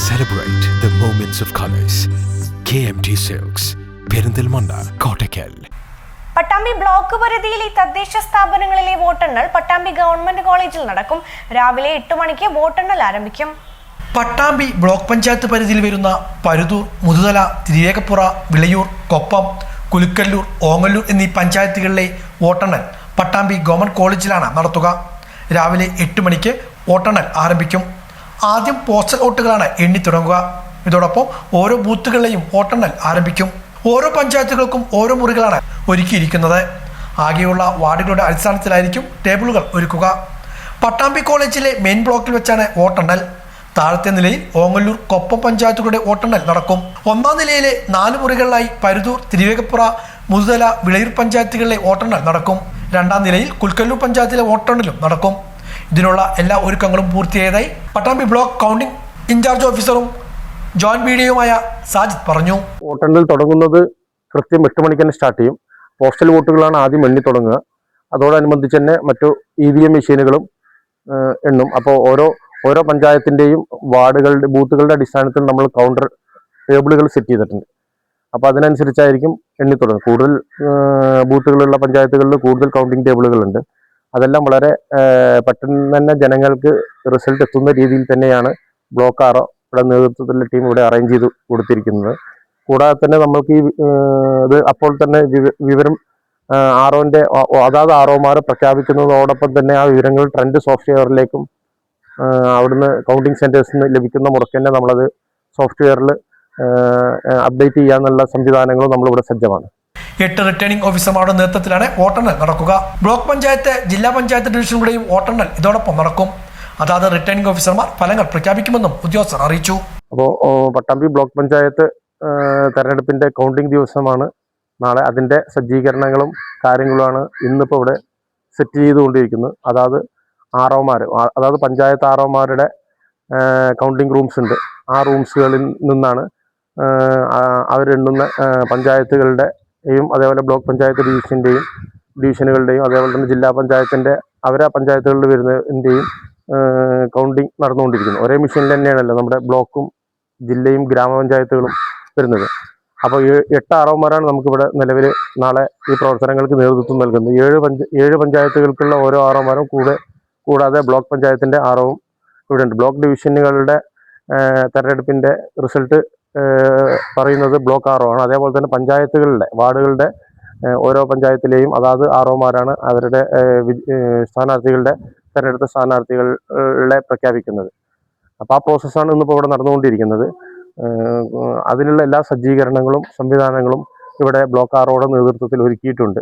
Celebrate the moments of colors. KMT Silks, Perinthalmanna, Kottakkal. Pattambi block പരിധിയിലെ തദ്ദേശ സ്ഥാപനങ്ങളിലെ വോട്ടെണ്ണൽ പട്ടാമ്പി ഗവൺമെന്റ് കോളേജിൽ നടക്കും. രാവിലെ 8 മണിക്ക് വോട്ടെണ്ണൽ ആരംഭിക്കും. പട്ടാമ്പി ബ്ലോക്ക് പഞ്ചായത്ത് പരിധിയിൽ വരുന്ന പരുതൂർ, മുതുതല, തിരിവേഗപ്പുറ, വിളയൂർ, കൊപ്പം, കുലുക്കല്ലൂർ, ഓങ്ങല്ലൂർ എന്നീ പഞ്ചായത്തുകളിലെ വോട്ടെണ്ണൽ പട്ടാമ്പി ഗവൺമെന്റ് കോളേജിലാണ് നടത്തുക. രാവിലെ 8 മണിക്ക് വോട്ടെണ്ണൽ ആരംഭിക്കും. ആദ്യം പോസ്റ്റൽ വോട്ടുകളാണ് എണ്ണി തുടങ്ങുക. ഇതോടൊപ്പം ഓരോ ബൂത്തുകളിലെയും വോട്ടെണ്ണൽ ആരംഭിക്കും. ഓരോ പഞ്ചായത്തുകൾക്കും ഓരോ മുറികളാണ് ഒരുക്കിയിരിക്കുന്നത്. ആകെയുള്ള വാർഡുകളുടെ അടിസ്ഥാനത്തിലായിരിക്കും ടേബിളുകൾ ഒരുക്കുക. പട്ടാമ്പി കോളേജിലെ മെയിൻ ബ്ലോക്കിൽ വെച്ചാണ് വോട്ടെണ്ണൽ. താഴത്തെ നിലയിൽ ഓങ്ങല്ലൂർ, കൊപ്പം പഞ്ചായത്തുകളുടെ വോട്ടെണ്ണൽ നടക്കും. ഒന്നാം നിലയിലെ 4 മുറികളിലായി പരുതൂർ, തിരുവേഗപ്പുറ, മുതുതല, വിളയൂർ പഞ്ചായത്തുകളിലെ വോട്ടെണ്ണൽ നടക്കും. രണ്ടാം നിലയിൽ കുൽക്കല്ലൂർ പഞ്ചായത്തിലെ വോട്ടെണ്ണലും നടക്കും. ഇതിനുള്ള എല്ലാ ഒരുക്കങ്ങളും പൂർത്തിയായതായി പട്ടാമ്പി ബ്ലോക്ക് കൗണ്ടിംഗ് ഇൻചാർജ് ഓഫീസറും ജോയിന്റ് ബിഡിഒയുമായ സാജിദ് പറഞ്ഞു. വോട്ടെണ്ണൽ തുടങ്ങുന്നത് കൃത്യം 8 മണിക്ക് തന്നെ സ്റ്റാർട്ട് ചെയ്യും. പോസ്റ്റൽ വോട്ടുകളാണ് ആദ്യം എണ്ണി തുടങ്ങുക. അതോടനുബന്ധിച്ച് തന്നെ മറ്റു EVM മെഷീനുകളും എണ്ണും. അപ്പോൾ ഓരോ പഞ്ചായത്തിൻ്റെയും വാർഡുകളുടെ ബൂത്തുകളുടെ അടിസ്ഥാനത്തിൽ നമ്മൾ കൗണ്ടർ ടേബിളുകൾ സെറ്റ് ചെയ്തിട്ടുണ്ട്. അപ്പോൾ അതിനനുസരിച്ചായിരിക്കും എണ്ണി തുടങ്ങുക. കൂടുതൽ ബൂത്തുകളുള്ള പഞ്ചായത്തുകളിൽ കൂടുതൽ കൗണ്ടിങ് ടേബിളുകളുണ്ട്. അതെല്ലാം വളരെ പെട്ടെന്ന് തന്നെ ജനങ്ങൾക്ക് റിസൾട്ട് എത്തുന്ന രീതിയിൽ തന്നെയാണ് ബ്ലോക്ക് ആർ ഇവിടെ നേതൃത്വത്തിലുള്ള ടീം ഇവിടെ അറേഞ്ച് ചെയ്ത് കൊടുത്തിരിക്കുന്നത്. കൂടാതെ തന്നെ നമ്മൾക്ക് ഇത് അപ്പോൾ തന്നെ വിവരം ആർഒന്റെ അതാത് ആർഒമാർ പ്രഖ്യാപിക്കുന്നതോടൊപ്പം തന്നെ ആ വിവരങ്ങൾ ട്രെൻഡ് സോഫ്റ്റ്വെയറിലേക്കും അവിടുന്ന് കൗണ്ടിങ് സെന്റേഴ്സിൽ നിന്ന് ലഭിക്കുന്ന മുറയ്ക്ക് തന്നെ നമ്മളത് സോഫ്റ്റ്വെയറിൽ അപ്ഡേറ്റ് ചെയ്യാനുള്ള സംവിധാനങ്ങളും നമ്മളിവിടെ സജ്ജമാണ്. 8 റിട്ടേണിംഗ് ഓഫീസർമാരുടെ നേതൃത്വത്തിലാണ് വോട്ടെണ്ണൽ നടക്കുക. ബ്ലോക്ക് പഞ്ചായത്ത്, ജില്ലാ പഞ്ചായത്ത് ഡിവിഷനുകളുടെയും വോട്ടെണ്ണൽ ഇതോടൊപ്പം നടക്കും. അതാത് റിട്ടേണിംഗ് ഓഫീസർമാർ ഫലങ്ങൾ പ്രഖ്യാപിക്കുമെന്നും ഉദ്യോഗസ്ഥർ അറിയിച്ചു. അപ്പോൾ പട്ടാമ്പി ബ്ലോക്ക് പഞ്ചായത്ത് തെരഞ്ഞെടുപ്പിന്റെ കൗണ്ടിംഗ് ദിവസമാണ് നാളെ. അതിന്റെ സജ്ജീകരണങ്ങളും കാര്യങ്ങളുമാണ് ഇന്നിപ്പോൾ ഇവിടെ സെറ്റ് ചെയ്തുകൊണ്ടിരിക്കുന്നത്. അതായത് പഞ്ചായത്ത് ആർഒമാരുടെ കൗണ്ടിംഗ് റൂംസ് ഉണ്ട്. ആ റൂംസുകളിൽ നിന്നാണ് അവരെണ്ണുന്ന പഞ്ചായത്തുകളുടെയും അതേപോലെ ബ്ലോക്ക് പഞ്ചായത്ത് ഡിവിഷനുകളുടെയും അതേപോലെ തന്നെ ജില്ലാ പഞ്ചായത്തിന്റെ പഞ്ചായത്തുകളിൽ വരുന്നതിൻ്റെയും കൗണ്ടിങ് നടന്നുകൊണ്ടിരിക്കുന്നു. ഒരേ മെഷീനിൽ തന്നെയാണല്ലോ നമ്മുടെ ബ്ലോക്കും ജില്ലയും ഗ്രാമപഞ്ചായത്തുകളും വരുന്നത്. അപ്പോൾ 8 ആർഒമാരാണ് നമുക്കിവിടെ നിലവിൽ നാളെ ഈ പ്രവർത്തനങ്ങൾക്ക് നേതൃത്വം നൽകുന്നത്. 7 പഞ്ചായത്തുകൾക്കുള്ള ഓരോ ആർഒമാരും കൂടാതെ ബ്ലോക്ക് പഞ്ചായത്തിന്റെ ആർഒവും ഇവിടെ ഉണ്ട്. ബ്ലോക്ക് ഡിവിഷനുകളുടെ തെരഞ്ഞെടുപ്പിന്റെ റിസൾട്ട് പറയുന്നത് ബ്ലോക്ക് ആർഒ ആണ്. അതേപോലെ തന്നെ പഞ്ചായത്തുകളുടെ വാർഡുകളുടെ ഓരോ പഞ്ചായത്തിലെയും അതാത് ആർഒമാരാണ് അവരുടെ തെരഞ്ഞെടുത്ത സ്ഥാനാർത്ഥികളെ പ്രഖ്യാപിക്കുന്നത്. അപ്പോൾ ആ പ്രോസസ്സാണ് ഇന്നിപ്പോൾ ഇവിടെ നടന്നുകൊണ്ടിരിക്കുന്നത്. അതിനുള്ള എല്ലാ സജ്ജീകരണങ്ങളും സംവിധാനങ്ങളും ഇവിടെ ബ്ലോക്ക് ആർഒയുടെ നേതൃത്വത്തിൽ ഒരുക്കിയിട്ടുണ്ട്.